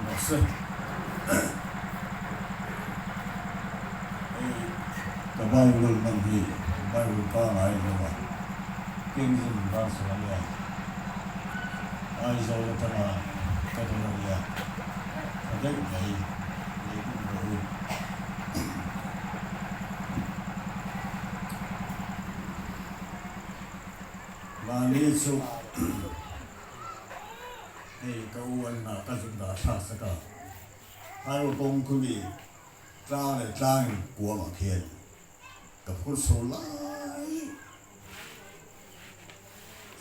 Mose cái Bible mình thì Bible có ai rồi mà kinh nghiệm đang sửa lại ai rồi là thằng nào cái thằng nào vậy cái đấy cũng rồi mà lý số thì câu anh là ta chúng ta sát sát cả hai công cụ bị ra để ra của mà thiềnกับคนโซลาย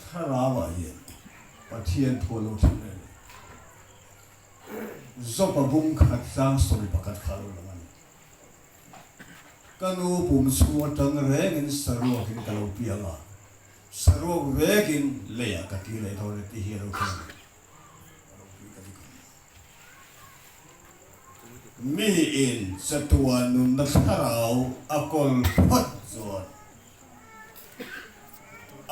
ถ้าเราว่าเห็นประเทศทั่วโลกทั้งนั้นจบบุ้งขัดสร้างสริปกัดขาลุมันกันอุปมสัวตั้งแรงอินสรุปกินกะโลปีอ่ะสรุปเวกินเลียกะที่เลยเท่าที่เฮียเราทำมีอินสตัวนุนนักข่าวอักลพัดส่วน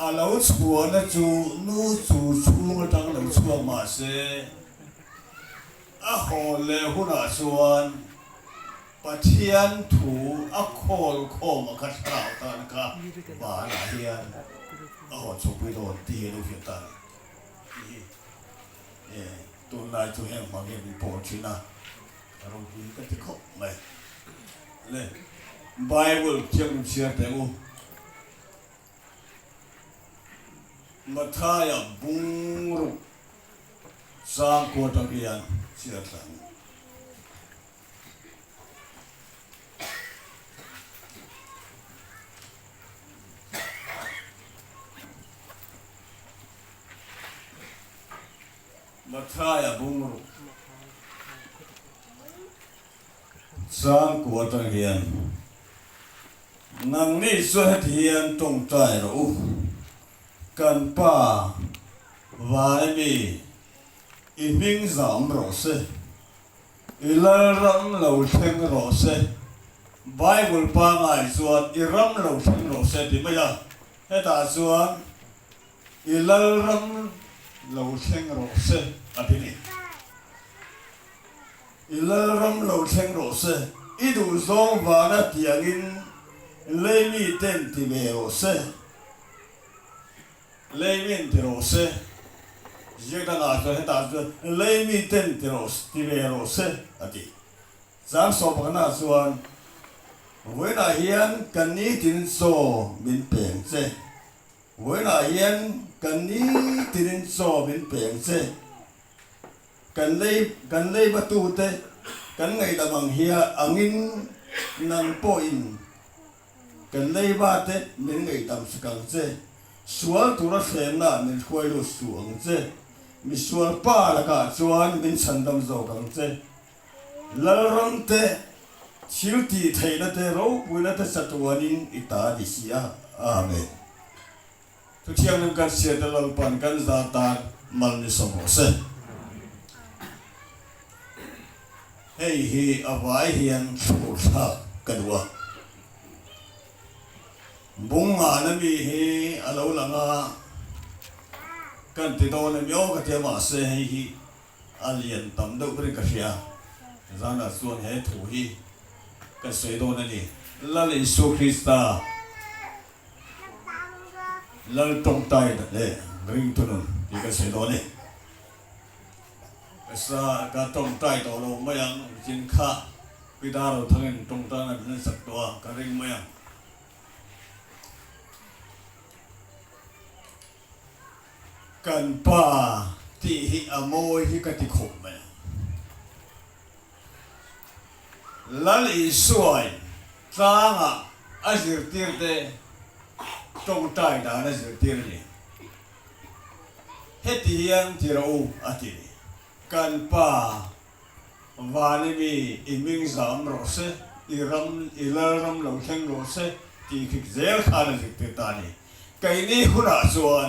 อาเราชัวนะจูนู้จูชูตั้งเราชัวมาเสอาขอเลหุนาส่วนปะเทียนถูอักขอลข้อมาขัดข่าวตานกับบาลาเฮียนอาขอชกไปโดนตีลูกเฮียตันตัวนายตัวแห่งมาเรียนโปรชินะเราคุยกันที่เขาเลยเลยไบเบิลเทียมเชียร์แต่กูมาท้ายบุ้งรุสร้างโคตรเกียนเชียร์ทั้งมาท้ายบุ้งรุสร้างกัวตะเกียนนังนี่สวยเทียนตรงใจเรากันป้าวายมีอีมิงสามรสอีลารัมเราเชงรสไบเบิลป้าไงส่วนอีรัมเราเชงรสที่ไม่ยากให้ตาส่วนอีลารัมเราเชงรสอภินิอีลารัมเราเชงโรเซอีดูซองวานาที่ยังอินเลมีเต็นที่เมโรเซเลมีนที่โรเซยังตั้งอาจจะเห็นตาจุดเลมีเต็นที่โรสที่เมโรเซอดีจางสอบกันนะส่วนเวลาเฮียนกันนี้ทิ้งโซบินเปลี่ยนเซเวลาเฮียนกันนี้ทิ้งโซบินเปลี่ยนเซกันเลยประตูเตกันไงตะบังเฮียอังอินนังโปอินกันเลยบ้าเตมันไงตำสกังเจสวนตัวเสนามันคอยรู้สวงเจมีสวนป้าละกันสวนมันฉันดำโจกังเจลรังเตชิลตีไทยนั่นเตเราปุยนั่นเตสัตว์วันนี้อิตาดิสิอาอาเมนทุกเที่ยงนั้นกันเสียตลอดปันกันซาตานมันมีสมองเซเฮ้ยอวัยเฮียนสุขะกันวะบุงอานะมีเฮอลาวลังอากันติดโดนมีโอกาสมาเสยฮีอาเลียนตั้มดูบริกาเชียจานาส่วนเฮถูฮีกันเสยโดนนี่ลาลิสุคริสตาลาลตรงใจนั่นเลยริงตุนุนที่กันเสยโดนนี่สาการตรงใจต่อเราไม่ยังจินข้าพิดาเราทั้งตรงใจนั้นสักตัวการเร่งไม่ยังกันป้าที่ฮิอโมยฮิกติขบไม่ลัลอีสวยจางอ่ะอาศัยตีร์เตตรงใจด่าอาศัยตีร์นี่เฮติยังที่เราอาทิตย์กันป้าวานิมีอิมิงสามโรเซอิลารัมเราเชงโรเซที่คิดเซลขาดสิทธิ์ตานีไก่นี่หุ่นอาส่วน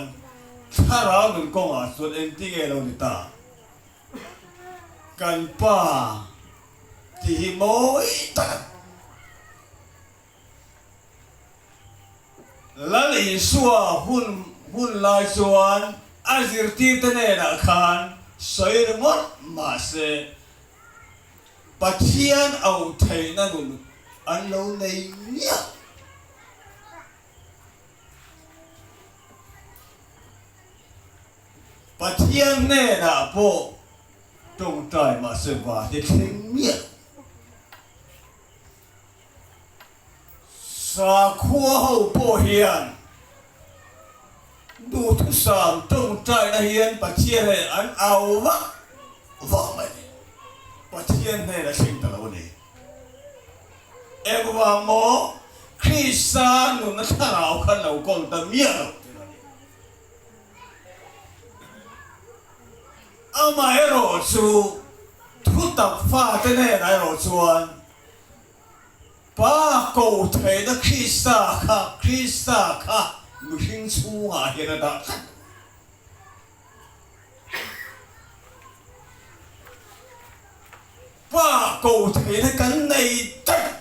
ถ้าเราเป็นกองอาส่วนเอ็นที่เกเราดิตากันป้าที่หิมอยตัดแล้วอีส่วนหุ่นลายส่วนอาศัยที่เตเนนักขันสวยหมดมาเส Pathian au thầy na nun an lâu này nhá Pathian nè na po trong trời mà sự và thì thiên nhá sa khua hậu po hiền đủ thứ sàm trong trời na hiền Pathian này an ao vợ mày Pathian này là sinh tờ lâu này em vào mỏ khi xa nó thà nào khăn nào còn tầm miệng mà rồi chú thu tập pha thế này này rồi chuan ba cầu thấy nó khi xa khá mình sinh chú à hiện là đã ba cầu thấy nó cái này tất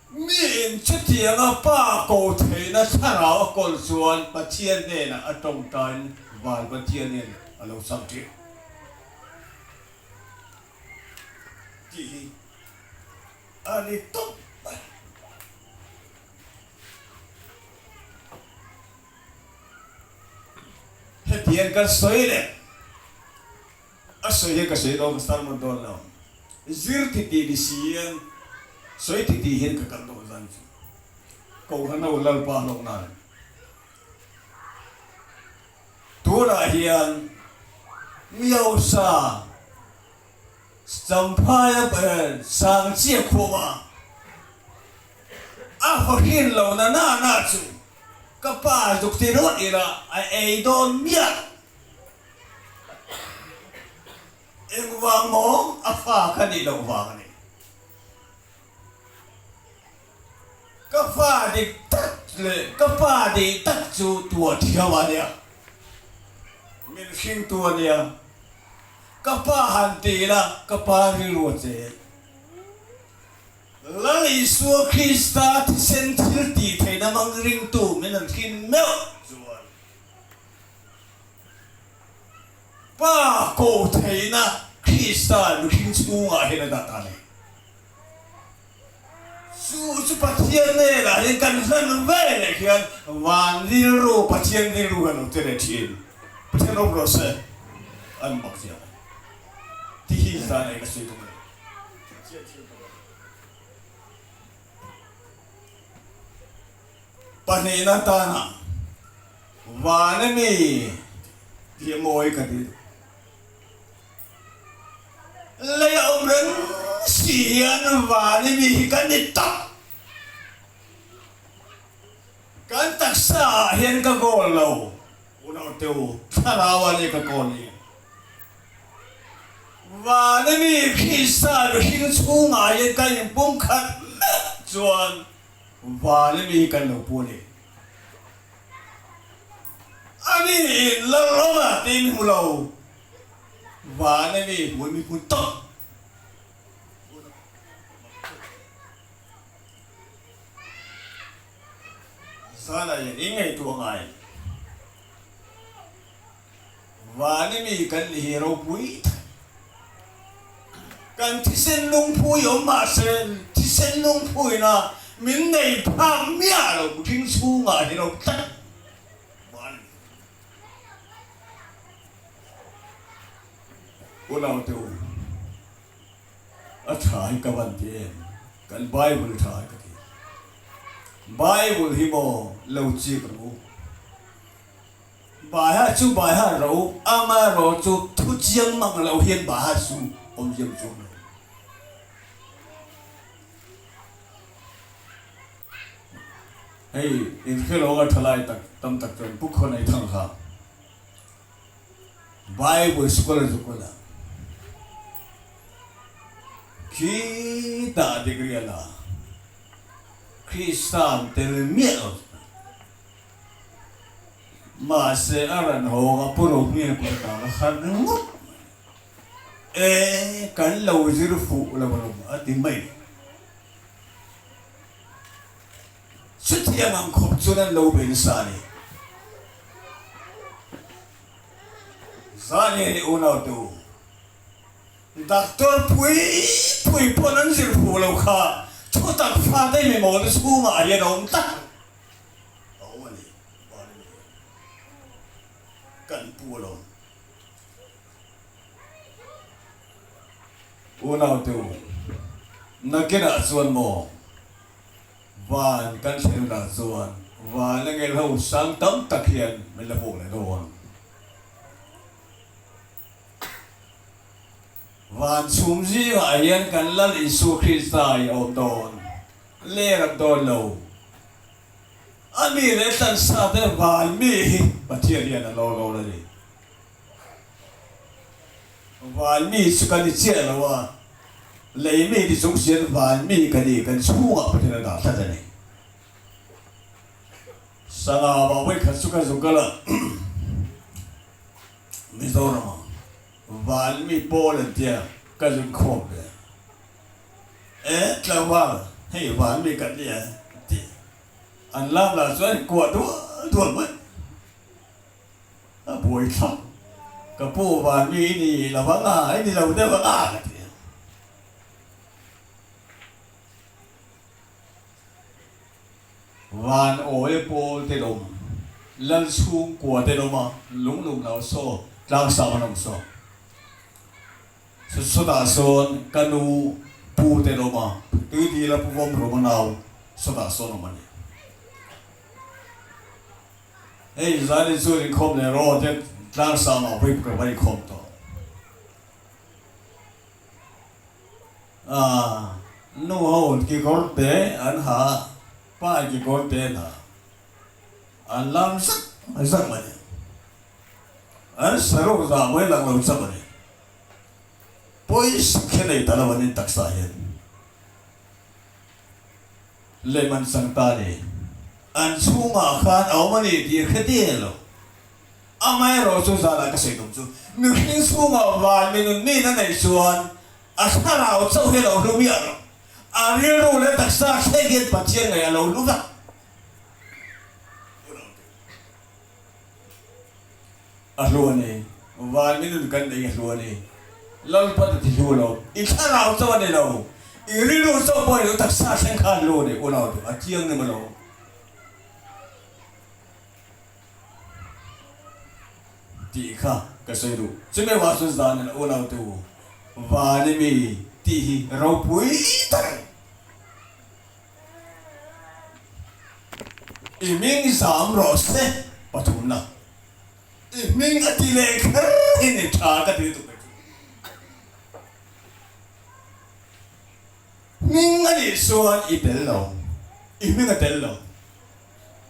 miền chất tiếng à ba cầu thấy nó thà nào còn xuân và thiên này là ở trong trời và thiên này ở lâu sau trước thì anh ấy tốt hết tiền cái sợi này ở sợi cái sợi đó mà sao mà đó nào zir thì đi xiên sợi thì hiện cái căn đó rằng cầu hắn nào lal pa lâu này tu ra hiền miêu sa sampai sang chia khu mà à hiện lâu na chú các bà dục thì rốt đi là ai đón miệng em vàng mỏ à pha cái gì đâu vàng này các bà đi tắt chú tua theo mà nè mình sinh tua nè các bà hành tì là các bà đi luôn chứ lấy số Krista thì sen thiệt thì thấy nó mang ring tu mình làm kinh mèo rồi ba cô thấy na Krista nó kinh chú à hiện là ta này chú bắt thiên này là những căn thân về này kia van đi ru bắt thiên đi ru gần tới thiên bắt thiên ru rồi sẽ ăn mặc gì thì ra này cái suy nghĩ Panina tana, vanami, dia moi kadi. Lay omren sian vanami kanita. Kan taksa hian ka golo, unaw teu tharawan ka goli. Vanami khisa hin chunga ye kan pum khat chuan Vanami kan lo puli. Ani laloma tin mulau. Vanami mui puto. Sana yang ingai tu ngai. Vanami kan hero pui. Kan tisen lung pui om masen tisen lung pui na. Mình này phàm mía rồi cũng kinh su ngài thì đâu tất cô nào tiêu ở trái cái vấn đề cái Bible trái cái gì Bible hi mo lâu chi cái gì bài hát rồi ama rồi chú thu chiang mang lâu hiền bài hát su ông diêm chú hey, in khi lo cái thalai tak tam tak chon puk khon ai thang kha Bible scholar là khi ta degree là Christian tel miet mà sẽ aran ho ga puro nge ko ta khan ngut kan lo zir fu la ba ati mai xuất hiện ang khop chuan lo ben sa ni khá này u nào tu doctor pui pon an zir hu lo kha chu tak pha dai me mo su ma ya rom tak au ma ni ba ni kan pu lo u nào tu na kena chuan mo van kan thel na chuan van la ngel ho sang tam tak hian me la bu le ron van chum ji ga hian kan lal Isu Christai om don le ram don lo ami le tan sa de van mi pathian hian lo lo la ni van mi su kan che la wa lấy mi đi xuống xiên và mi cái gì cái số ngọc thì là đã thật này sao nào bảo vệ khẩn cái dùng cái là mi đâu mà và mi bò lên tiền cái dùng khom đấy là vào hay và mi cái gì thì anh làm là cho anh quật đuổi mất buổi sáng cái bộ và mi đi là vắng ai đi đâu đấy vắng ai van oi po te lom lal chung kwa te loma lung lung lao so lang sa manong so so da son kanu pu te loma tu di la pu vom ro manao so da so no mani ei zali chu ri khom le ro te lang sa ma wi ka bai khom to nu ho ki kor te an ha ba cái con tên là anh làm sắc mà anh sợ rồi ra mới làm sắc mà bôi sắc cái này ta là vấn đề đặc sắc hiện lệ man sang ta đi anh chú mà khan áo mà đi thì cái gì rồi amai rồi chú ra là cái gì cũng chú nếu như chú mà vào mình nên nó này xuân à sao nào cháu cái đầu nó miệng rồi Ariel đâu lấy đặc sắc thế kia bắt chiên này lâu lúc đó luôn này và mình cần đấy luôn này lâu bắt thì luôn lâu ít nào cho này lâu Ariel đâu cho bao nhiêu đặc sắc sen khan luôn này ôn nào à chiên này mà lâu thì khác cái gì đó chỉ mấy hóa xuân gian này ôn nào tu và này mi thì rau bụi tây mình giảm rõ sẽ bắt đầu na mình ở đây lệ khơi này trả cái gì tụi mình ở đây xuân ít đến lâu mình ở đây lâu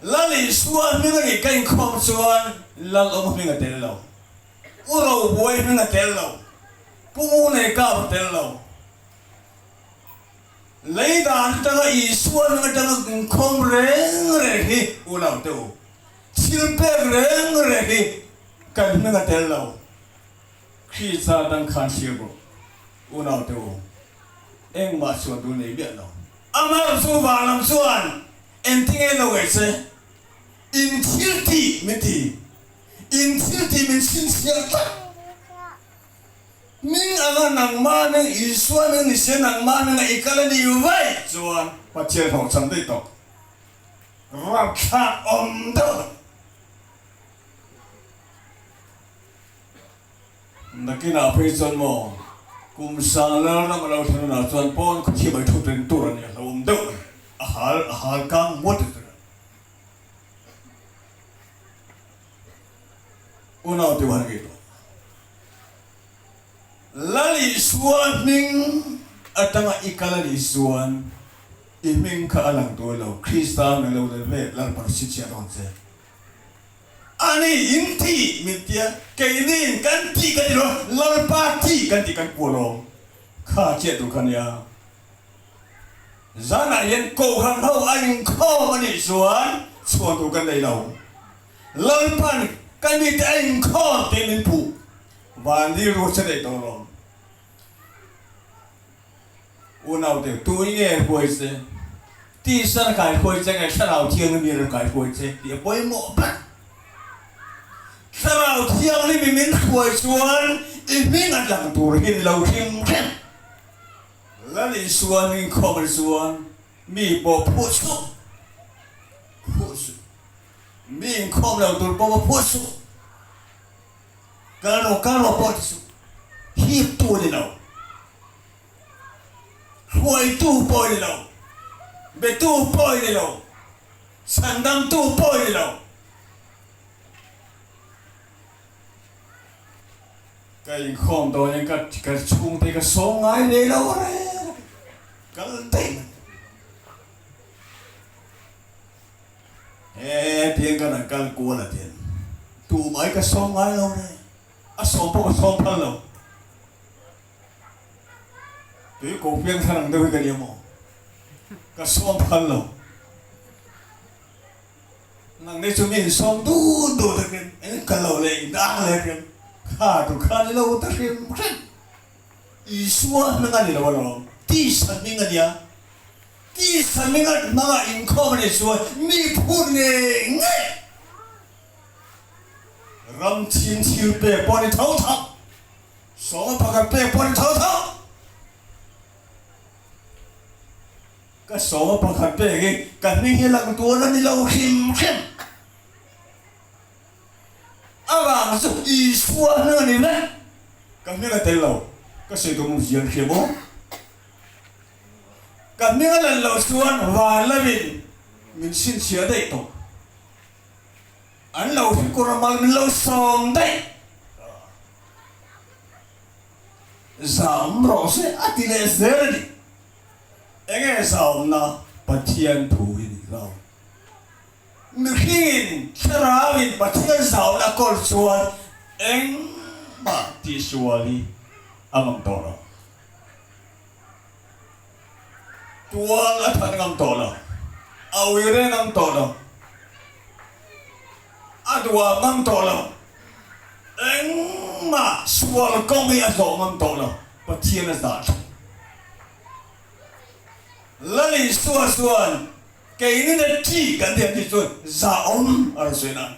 là đi xuân mình ở đây canh khom xuân là ông mình ở đây lâu u rau bụi mình ở đây lâu pu này cao ở đây lâu lấy đàn cho nó ý xuân cho nó không rèn hi u nào tu chim bé rèn hi cần nó cái tên lâu khi ta đang khăn siêu u nào tu em mà xuân tu này biết đâu ama xuân vào làm xuân em听em lâu cái gì in thiên thì mình xin siêu ta mình ăn nang ma nang Isua mình đi xem nang ma nang ikala đi vậy chuan bắt chơi thòng sắm đấy to rap khát đó nãy cái nào phải chuan mò cùng sang lỡ nó mà lâu thằng nào chuan pon có chỉ bài thu tiền tu rồi nhỉ đó hal cam mất rồi uno tu hàng gitu lali suan ning atanga ikalali suan iming ka alang to lo Krista me lo de ve lan par si chia ron se ani inti mitia kainin kan ti kan ro lan pa ti kan polo kha che tu kan ya zana yen ko han ho anh kho mani suan suan tu kan dai lo lan pan kan mi te anh kho te min pu van đi rồi sẽ để tao lo u nào để tôi nghe quay xe đi sang cái quay xe ngày sau nào thiên nó bị cái quay xe thì bơi mộ bắt sau nào thiang ni min khuai chuan i min a lang tur hin lo him khem la ni suan min khom suan mi bo phu su mi khom lo tur bo phu su kano po su hi tu ni lo khuai tu po ni lo be tu po ni lo sandam tu po ni lo cái khom đó những cái chung thì cái số ngay đây đâu đấy cái tiền tiền cái này cái cua là tiền tụ mấy cái số ngay đâu đấy số bao cái số phân đâu cái cổ phiếu thằng đâu cái gì mà cái số phân đâu năng này chúng mình số đủ được cái lẩu này đã lên cáiข้าทุกข้านี่เราตัดเรื่องเรื่องอีสัวนั่งกันนี่เราว่าที่สันมิงกันเนี่ยที่สันมิงกันนั่งอินคอมนี่สัวมีพูดเนี่ยรำชินชิวเปย์ปอนเท่าสองพักเปย์ปอนเท่าก็สองพักเปย์กันไม่เห็นหลังตัวนั่นนี่เราเข้ม啊，是艺术啊，那里呢？咁呢個地路，個水都冇人去冇。咁呢個人路算話那邊，民先寫得到。安路過來嘛，民路上的。三羅些阿啲咧寫的，應該三那不天土的路。Mungkin terawih baca saula kol suan eng mati suali amam tolo tuang atan ngam tolo awire ngam tolo adwa ngam tolo eng ma sual kongi aso ngam tolo patien asat lali suan cái này là chỉ cần tiền thì rồi giảm ở dưới này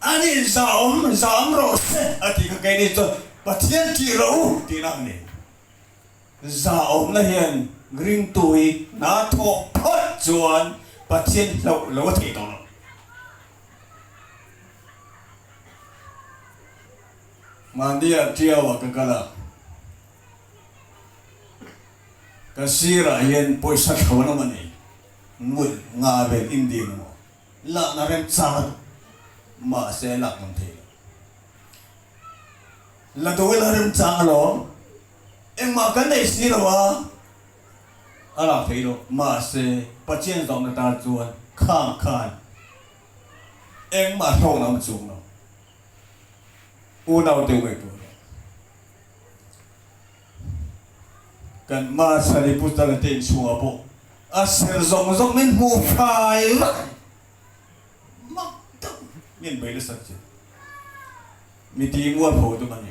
anh ấy giảm rồi thì cái này rồi bắt thiên chỉ lâu thì làm này giảm là hiện riêng tuổi nó thọ phát chuẩn bắt thiên lâu thì đó mà đi ăn chiều và cái là cái gì ra hiện bồi sát khẩu nó mà này mượn ngà về India mà lạ nó đem sao mà sẽ lạc làm thế là tôi là đem sao đó em mà cái này gì đâu à là thế đó mà sẽ bắt chuyện dòng người ta chuan khang em mà thong làm chung đó u nào tiêu về tôi kan ma sali putala tin suwa po aser zong min mu phai mak tak min bai le sak che mi ti mu pho to man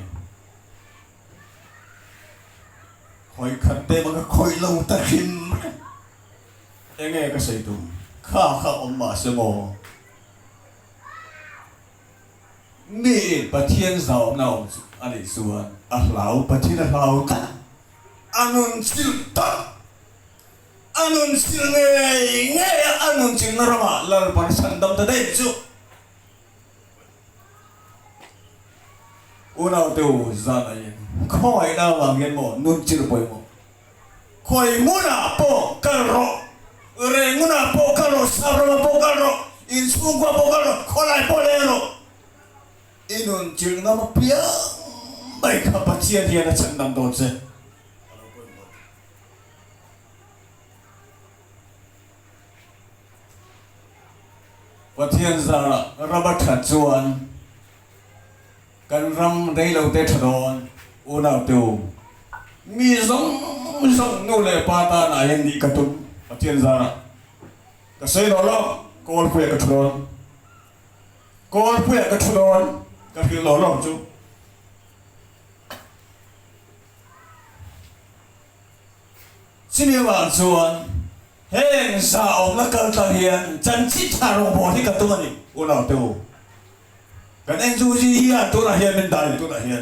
khoi khat te ma khoi lo ta hin enge ka sei tu kha om ma se mo mi pathian zau nau ani suwa a hlau pathian hlau ka anun silta anun silnge anun silnarama lal pan sandam tadai chu unau teu zana yin khoi na wang yen mo nun chir poi mo khoi muna po kalro re muna po kalro sabra po kalro in sungwa po kalro kholai po lero inun chir na ma pia bai kha pathian hian a chandam do che Pathian zara rabat chuan kan ram dei lo te thadon unau tu mi zong nu le pata na yen ni katun pathian zara ka sei lo kol phe ka thadon ka hi lo chu chimi wa chuan heng sa om la kal ta hian chan chi tha ro bo thi ka tu ni unau tu กันเองซูซีเฮียตัวน่ะเฮียเป็นได้ตัวน่ะเฮีย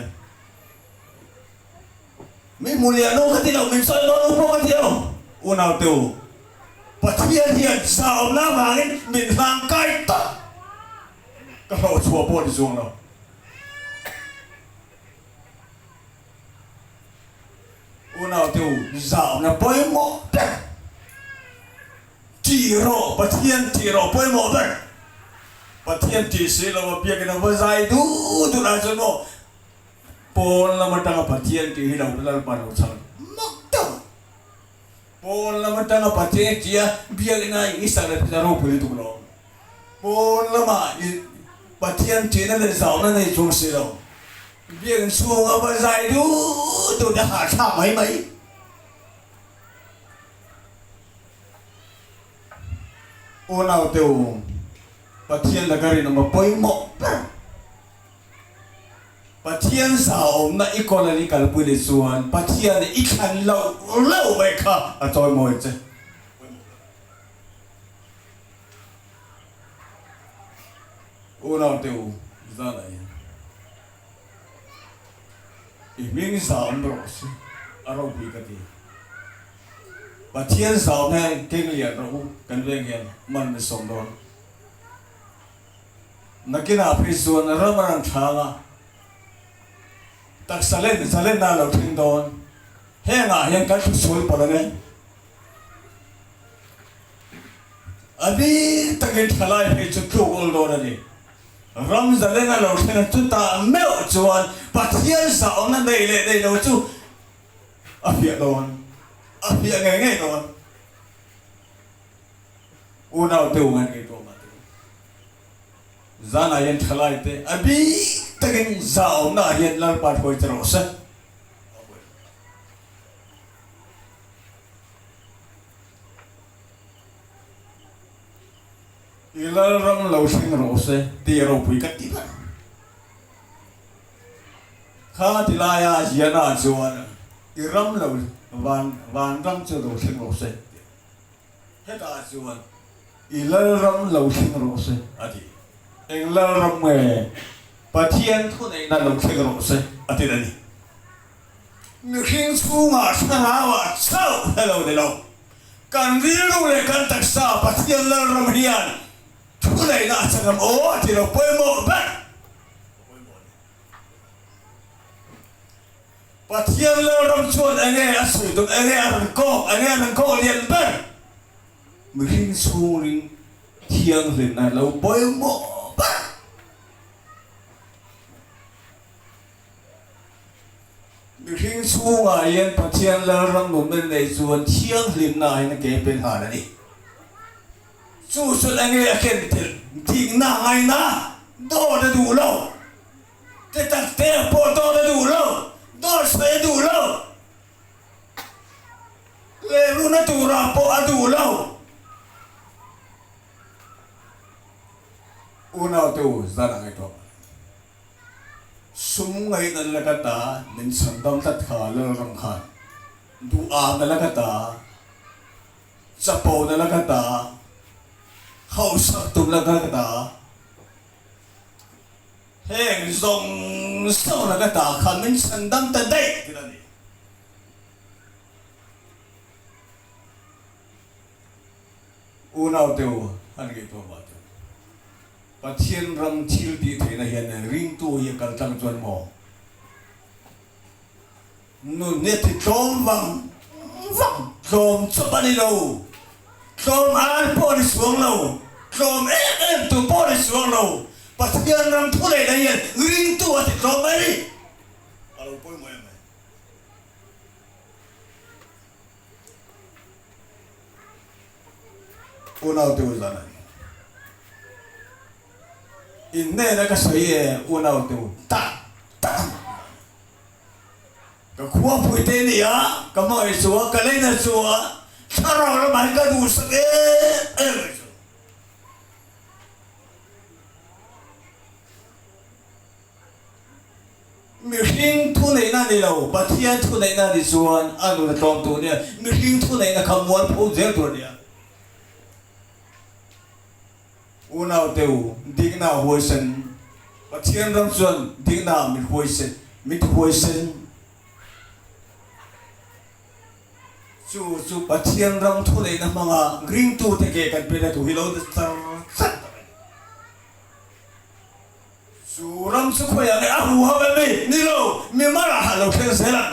ไม่มูลยาโนกันที่เราไม่ใช่โนโนกันที่เราอุณเอาตัวปัจจัยเฮียสาวน้ำหางมินทางไกลตะก็เราชัวร์ปวดที่ช่วงเราอุณเอาตัวสาวน้ำไปหมดจีโร่ปัจจัยจีโร่ไปหมดปัจจัยจีสิเราเพียงแค่ว่าใจดูตัวนั้นจะโน่ปนละมันตั้งปัจจัยจีเราเป็นเราปานเราชังมักตัวปนละมันตั้งปัจจัยจีเพียงแค่อิสระพิจารณาไปตัวเราปนละมันปัจจัยจีนั่นเลยสาวนั่นเลยจงสิเราเพียงช่วงว่าใจดูตัวจะหาช่างไหมอุณเอาตัวปัจจัยละกันเรามาไปหมดปัจจัยสาวน่ะอีกคนละนี่กันพูดในส่วนปัจจัยนี่อีกขันเราไปค่ะอาจอยมวยเจ้อุณเอาตัวจะอะไรอีกมิ่งสาวมันรู้สิอารมณ์ปีกันดีปัจจัยสาวเนี่ยเก่งเรียนรู้กันเรื่องเงี้ยมันไม่สมดุลนักกีฬาพิสูจน์เรื่องมันช้างะตักสเลนน่าเราทิ้งโดนเฮงยังกันสวยปะเลยอันนี้ตักเงินทลายไปจุดคู่อุลโดนนี่รำสเลนน่าเราทิ้งจุดตาเมื่อจวนปัจจัยสาวนั่นได้เราจู่อภิโดนอภิยังไงโดนอุณเอาตัวมันกี่ตัวมาZana yen thalai te abi takin zao na yen lal pat hoi tro sa ilal ram lo sing ro se ti ro pui kat ti ba kha ti la ya yana chuan iram lo van ram chu ro sing ro se heta chuan ilal ram lo sing ro se ati eng la ram me pathian thu nei na lo thek ro se ati dani mi khing chu nga sa wa chau hello de lo kan ri lu le kan tak sa pathian la ram hian thu nei na changam o ati lo poi mo ba pathian la ram chuan enge asui tu enge an ko lian ba mi khing chu ring thiang len na lo poi mo Riêng số ngày yên phát triển là răng một bên này chuồn thiêng liêm này nó kể bên hà này chú xuất anh nghe khen thì na ngày na đó là đủ lâu cái tắc té bỏ đó là đủ lâu đó sẽ đủ lâu lê luôn nó đủ ra bỏ đủ lâu nào tu ra là ngày đó sum ngày nan la kata nin sandam tat kha la ram khan du a na la kata chapo na la kata khau sak tum la kata heng zong so la kata khan nin sandam ta dai kirani unau teu han ge to ba Pathian ram thil ti thei na hian ring tu hi kal tang chuan mo nu ne ti tom wang tom chopani lo tom an po ni suang lo tom tu po ni suang lo Pathian ram thu nei na hian ring tu ti tom mai alo poi mo mai unau tu zana in ne na ka sai unau tu ta ka khua pui te ni a ka moi suwa ka le na suwa tharo la mai ka du sa e mi hing thu nei na ni lo Pathian thu nei na ni suan anu na tom tu ni mi hing thu nei na ka muan phu zel tu ni unau teu digna hoisen ประเทศรำส่วนดิ้งน้ำมีหวยเส้นมีหวยเส้นจู่ประเทศรำทุเรศนะมังอ่ะกริ่งตัวเทเกกันเป็นตัวฮิโลด์สัตว์จู่รำสุขไปยังไงอ่ะหัวแบบนี้นี่เราไม่มาละฮัลโหลเพื่อนเสร็จแล้ว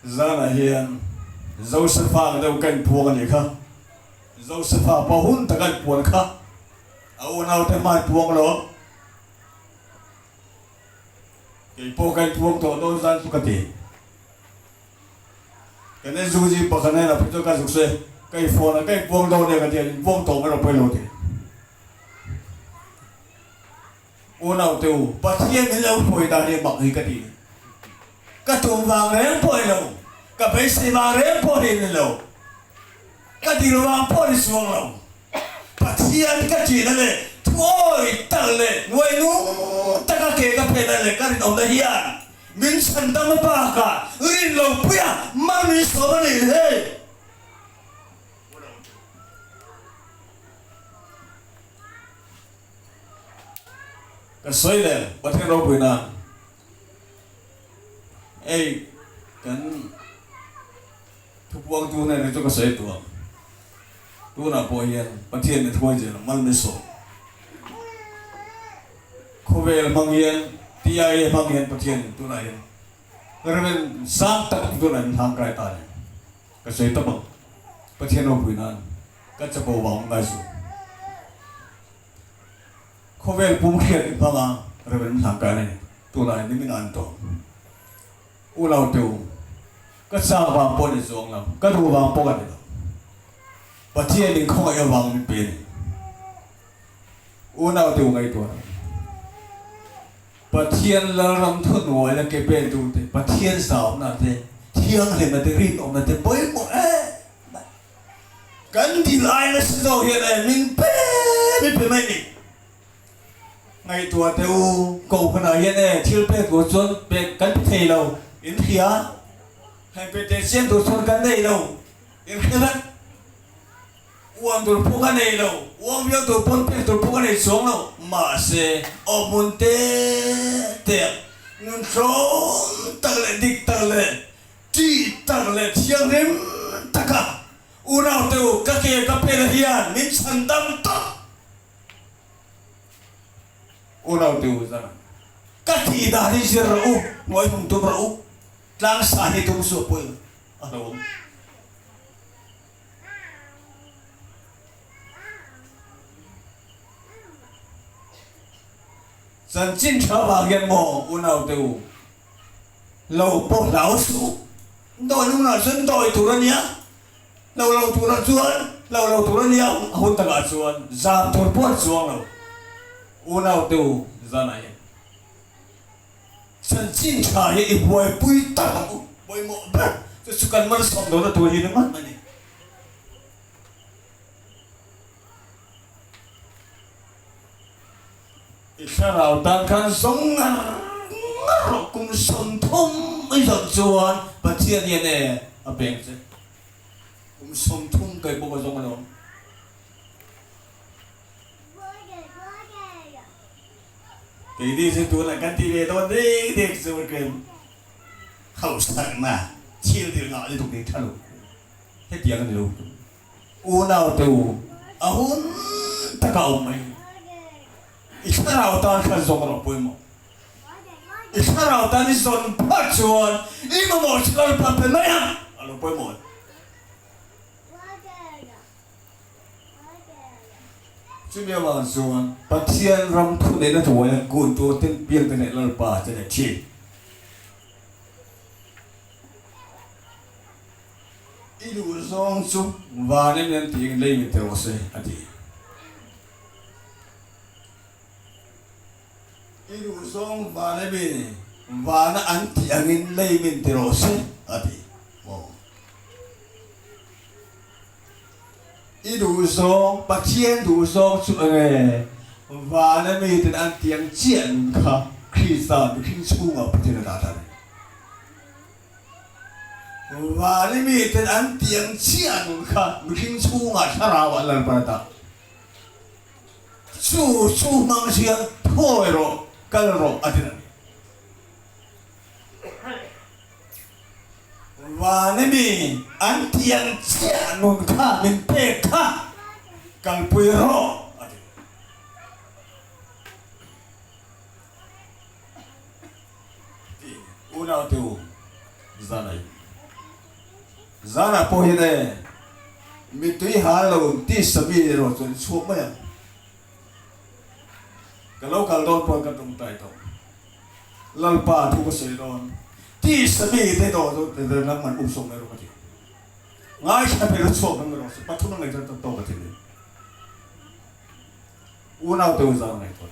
zana hian Josepha ngau kan puang ni kha Josepha pahun takan puan kha au nau te mai puang lo ke po kan puang to do zan sukati kene zuji pakane na pito ka sukse kai phone na kai puang do ne ka ti puang to ma ro pe lo ti u nau te u pathian ni lo phoi da ni bak hi ka ti cái tuồng vàng rén bồi lâu, cái bể xì vàng rén bồi lên lâu, cái điều vàng bồi xuống lâu, bắt thiên cái chuyện này, thôi tăng lên, nuôi nung, tất cả cái bể này cái ông đây hiền, mình sẵn tâm ba cả, rin lâu bia, mang mình số này thế, cái soi này, bắt thiên lâu bồi na. Ê, cần thúc vong tu này là cho cái sấy tu là bồi hiền, bản thiên là thôi gì là mang đến số, khu về là mang hiền, tia mang hiền bản thiên tu này, cái mình sáng tác tu này thang cái tài, cái sấy tập bằng, bản thiên nó bồi nan, cái chấp bầu vong ngay số, khu về bung hiền bằng à, cái mình thang cái này, tu này mình ăn to. U lao tiêu, cái sao vàng bồi để xuống làm, cái đồ vàng bồi cái đó, bắt thiên đình không ai vàng mình bền, u lao tiêu ngay tuổi, bắt thiên là làm thuận ngồi là cái bền tu thế, bắt thiên sao nào thế, thiên thì mà thế riêng ông là thế bấy một cái gì lại là sự đâu hiện nay mình bền mấy đi, ngay tuổi tiêu cầu cái nào hiện nay thiếu bền của chuột bền cái thầy lâu. In kia hay bị tên xem đồ xuân cái này đâu in kia đó uang đồ phụ cái này đâu uang việc đồ bốn tiền đồ phụ cái này xuống đâu mà sẽ ở một tiền ngân số tăng lên địch tăng lên chỉ tăng lên thiêng đến tất cả u nào tiêu các kia các bên hiền mình sẵn tâm tốt u nào tiêu ra các thị đã đi chơi rượu mọi vùng tu rượu lang sa ni tum so po ano san chin cha ba gen mo unau tu lâu po lão su đôi lúc nào xuân đôi tu ra nhá lâu tu ra chuan lâu tu ra nhá hôn ta cả chuan giam tu po chuan lo unau tu ra này chân chính cha ye boy bui ta boy mo ba so sukan man som do na tu hi naman mani isarao tan kan song kum som thum ai dọn chuan pathian ye ne a beng che kum som thum kai bo ko jong ano thì đi xem tôi là cái tivi tôi đi đi xem cái hậu sản mà chia thì ngọ đi tục đi thằng hết tiền cái luôn u nào tu à hun ta cầu mày ít nào ta khăn giống nó bôi mỏ ít nào ta đi son bắt chuồn ít mà mỏ chỉ còn bắt bên mày à nó bôi mỏ chúng ta bảo rằng bắt thiên ram thu này là tuổi là cuốn tu tên biên tên này là bà tên này chi ilu zong su và nên tiếng lấy mình theo sẽ adi ilu zong và nên mình và nó ăn tiếng lấy mình theo sẽ adi ilu zong bắt thiên ilu zong su nghe và nên mình tên ăn tiếng chiến khá khi sao khi chung ở bên trên là ta ว่านี่มีแต่อันเตียงเชี่ยนุ่งค่ะมึงทิ้งชูงาชาราวันละปะตาชูมังเสียพ่อโรกัลโรอดีนั่นว่านี่มีอันเตียงเชี่ยนุ่งค่ะมินเปกค่ะกัลปุยโรอุณาตูzana pohine mitui halo ti sabi ro chun chuk ma kalau don pon ka tum tai to lalpa thu ko sei don ti sabi te do de na man song ro ka ti ngai sa pe ro chok na ro sa pathu na ngai ta to ka ti una te zana ngai to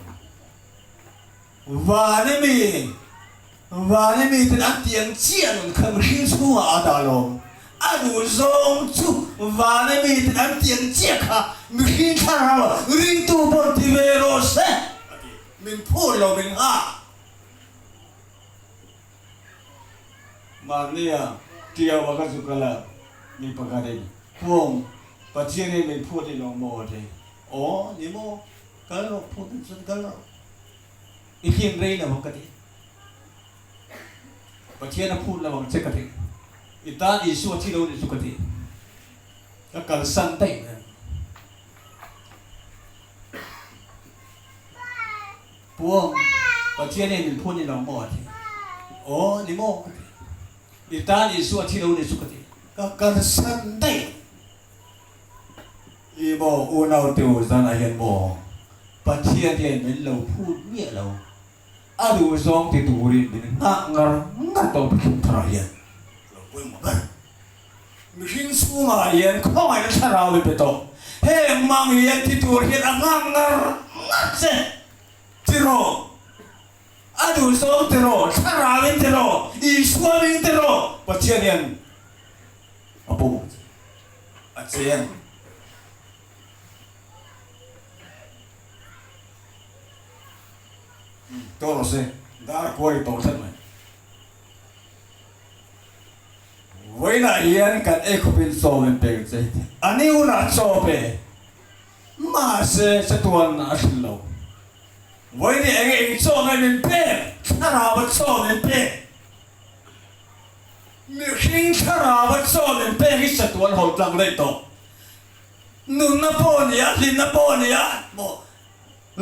và nên mình đã tiếng chiên không khiến chú ở đà lồng đủ rong chú và nên mình đã tiếng chiên cả mình khiến thằng nào riêng tu bổn thì về rồi sẽ mình phô lo mình mà nè tiêu vào cái chỗ là mình bắt cái đấy phong bắt chiên này mình phô thì lòng mò thì đi mò cái lo phô thì chân cái lo ý kiến đây là một cáiประเทศนั้นพูดแล้วมันจะกระถิ่นอิตาลีส่วนที่เราเนี่ยสุกติก็การสั่งได้นะพวกประเทศนี้มันพูดในหลงบ่อที่นี่โมกติอิตาลีส่วนที่เราเนี่ยสุกติก็การสั่งได้อีโมอุณาติวสนาเห็นบ่ประเทศนี้มันเราพูดเมียเราดูซองที่ตัวรีบินงัดตัวไปคุมทรายเราพูดมาบ้างมิหินสูมาเย็นข้าไม่ได้ชาราวิปโตเฮ้มังเย็นที่ตัวเห็นงัดเสติโรดูซองติโรชาราวินติโรอีสวาวินติโรปัจเจียนอาปูอาเจียนตัวเราเสียดาร์กวยตัวฉันไหมวันนี้เย็นกันเอกเป็นโซเป็นเปย์เจ้อันนี้อุณาโซเปมาเสียตัวน่าสิโลวันนี้เองโซเป็นเปย์ชาราบัดโซเป็นเปย์มีหิ้งชาราบัดโซเป็นเปย์ที่สตัวหัวจังเลยตัวนุ่นนับปนยาลินนับปนยาโม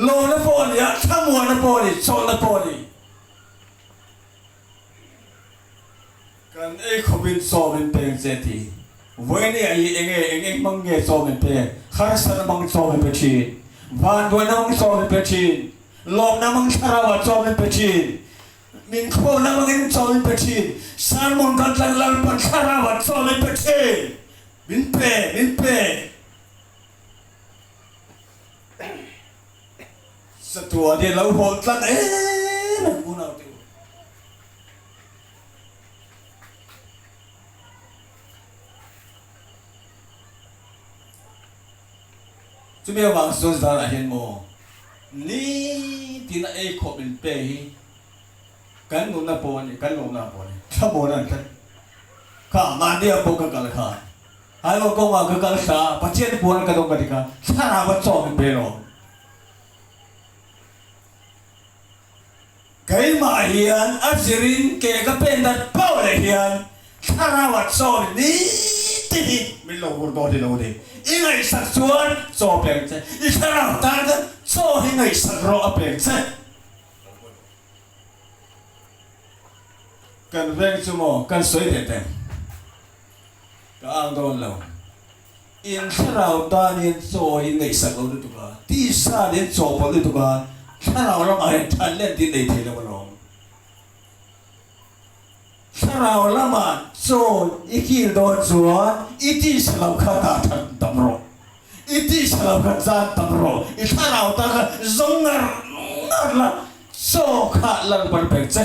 โลนับปนยาทั้งมวลนับปนโซนับปนกันเอกเป็นโซเป็นเปย์เจตีวันนี้เองมังเงโซเป็นเปย์ข้าศึกมังโซเป็นเปย์ชีวันด้วยน้องโซเป็นเปย์ชีลมน้ำมังชาราวัดโซเป็นเปย์ชีมินโคน้ำมังเองโซเป็นเปย์ชีสารมงคลจันทร์ลัลปันชาราวัดโซเป็นเปย์ชีมินเปย์สตัวเดียวเราโหดกันกูน่าติวจะมีบางส่วนสารเห็นโมนี่ที่น่าเอกขบินเปย์กันนุ่นน่ะปนกันลงน่ะปนถ้าโมนั่นกันข้ามาเดียวปกกันข้าไอ้เราก็มากันข้าปัจเจกปนกันตรงกันที่ข้าชาราวัดโซเป็นเปย์เราไก่มาเฮียนอัศรินเกก็เป็นดัดเป้าเลยเฮียนชาราวัดโซนี่ที่นี่ไม่ลงบนโต๊ะที่เราดิอีไงสักส่วนโซเปลี่ยนใจอีชาราตากันโซอีไงสักรอเปลี่ยนใจกันเวงชั่วโมงกันสวยเด็ดก็อ่างโดนเราอินชาราตานี่โซอีไงสักรอดูตุกาที่ซาเนี่ยโซปดูตุกาถ้าเราละมาทันเล่นที่ไหนที่เราลองถ้าเราละมาโซอีกิลโดนสวนอีที่สลับข้าตาทันตำรวจอีที่สลับข้าจานตำรวจอีถ้าเราตาจงงัดละโซข้าลันปันเป็ดเจ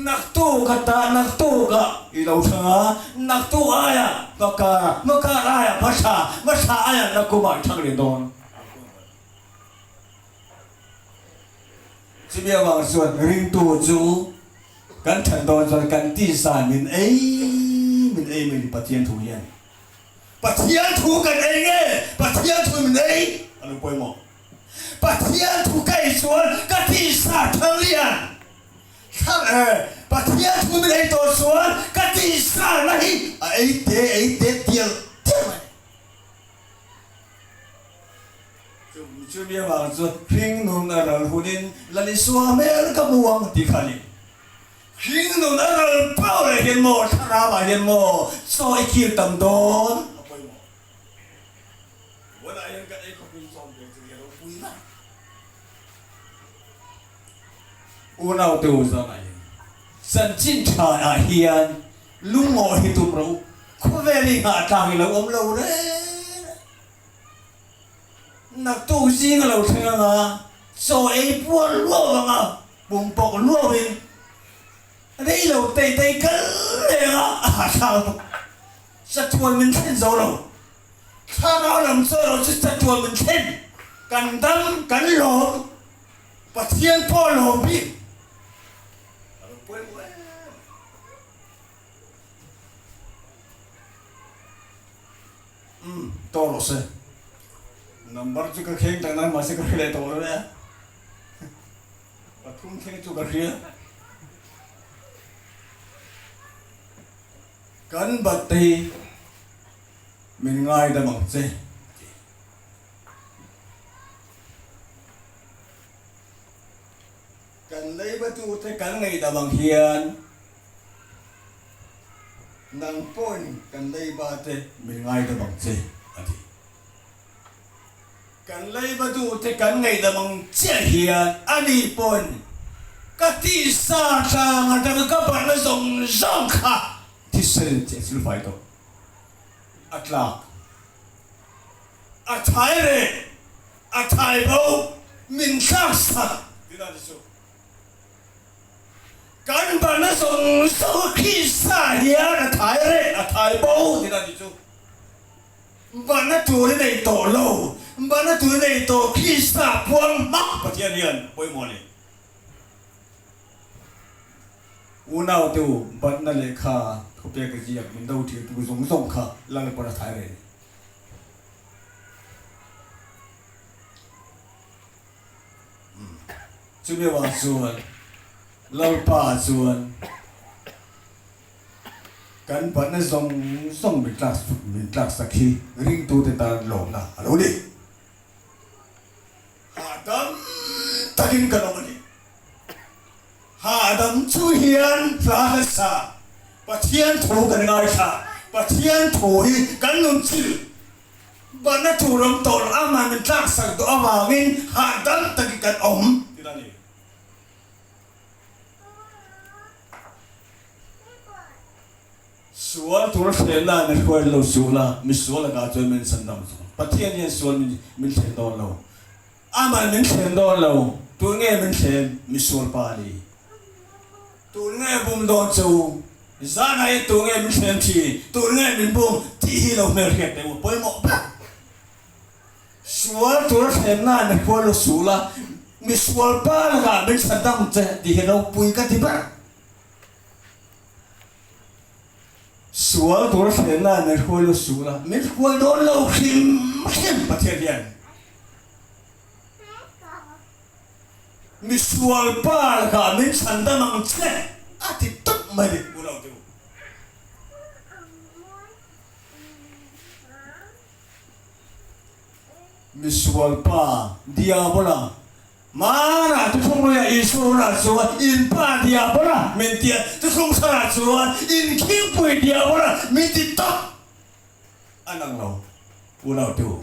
นักตู้กตานักตู้กะอีเราชนะนักตู้อายะมกาอายะภาษาอายะนักกุมารทั้งเรียนโดนจะมีบางส่วนริงตัวจูกันฉันโดนจนกันที่สามิน mình ấy mình bắt thiên thủ hiền bắt thiên thủ cái ấy nghe bắt thiên thủ mình ấy anh quay mò bắt thiên thủ cái xuống cái thị xã thăng liền thằng bắt thiên thủ mình ấy tổ xuống cái thị xã này ấy thế tiền chú biết mà chú khinh nôn ở đâu hunin là đi xóa mấy cái buông thì khali khinh nôn ở đâu bao là hiện mồ thà mà hiện mồ soi kia tầm đón bữa nay anh cái không biết xong việc gì đâu vui lắm u nào tiêu ra này sân chín trà hiền lung ngồi thì tụm râu có vẻ đi hạ tràng là ôm lâu đấy nãy tu sĩ cái lâu thế nào so ấy buồn luôn mà buồn bọc luôn đi đấy lâu tây tây cái này à sao sát chuột mình trên dầu lâu sao nó làm sao nó sẽ sát chuột mình trên cắn đắng cắn lỗ bắt thiên po lỗ bị to rồi sao number juga keng tangan masih kerja itu orang ya, patung keng juga kerja, kan bati mengai dah mangse, kan lei batu te kan ngai dah manghian, nang pun kan lei bate mengai dah mangse, adi. Kan lei batu te kan ngai da mang che hian ani pon ka ti sa tang ata ka par na song song kha ti sen che sul fai to atla athai re athai bo min sa sa ti da su kan par na song so ki sa hian athai re athai bo ti da su bạn nó tuổi này tổ lâu, bạn nó tuổi này tổ khi xa buông mắc và thiên nhiên bôi mồ này. U nào tiêu bạn nó lấy khá, không biết cái gì mình đâu thì tôi dùng dùng khá, là nó bắt thái này. Chú biết vào xuân, lâu ba xuân. Kan bạn nó dùng mình trắc sắc khi ring tu thì ta lộn na alo đi Adam takin cái đó đi Adam chú hiền phá sa bắt hiền thủ cái ngay sa bắt hiền thủ hi kan nung chil bạn nó thủ ram tol ama mình trắc sắc do ama mình Adam takin cái om sual tu rasa na nak kuat lo suala, misual agak tu men sendam. Patian yang sual men sendam lo, amal men sendam lo, tu ngai men send misual pali, tu ngai bum don tu, zanai tu ngai men send ti, tu ngai men bum ti lo merket tu, boleh mau apa? Sual tu rasa na nak kuat lo suala, misual pali agak men sendam tu di helo pui kat tiba. Sual tu rasa na nak kuat lo suala, men kuat don lo kim patian yang. Misual pal ka min sanda mang che ati tuk mali ulau tu misual pa dia bola mana tu song ya isu na suan in pa dia bola mentia tu song sa suan in kim pui dia bola menti tok anang lo ulau tu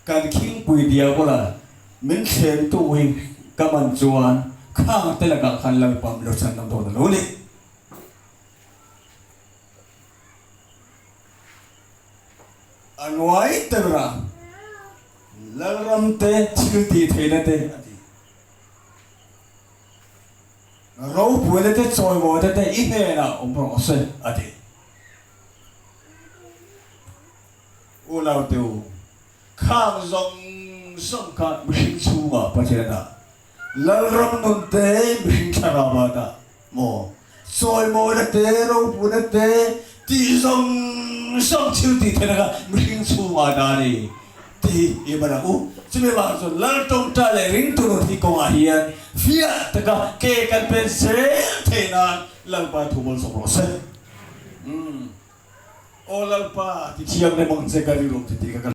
kan kim pui dia bola mình xem tu hình các bạn chuan khang tên là các khăn lăng bầm lột sàn nằm đồ nấu đi anh nói tên là lăng ram tê chiêu tì thế này tê rau bùi này tê trôi mồi tê tê ít hè nào ông bảo xem à đi u lao tiêu khang rong song kan bising suma pacera la ram nun te bising charabada mo soi mo na te ro pu na te ti song chiu ti te na ka ring chu ma da ni ti i ba na u chime ba so la tong ta le ring tu no ti ko a hian fia ta ka ke kan pen se te na lang pa thu bol so ro se o lang pa ti chiang le mong se ka ri ro ti ka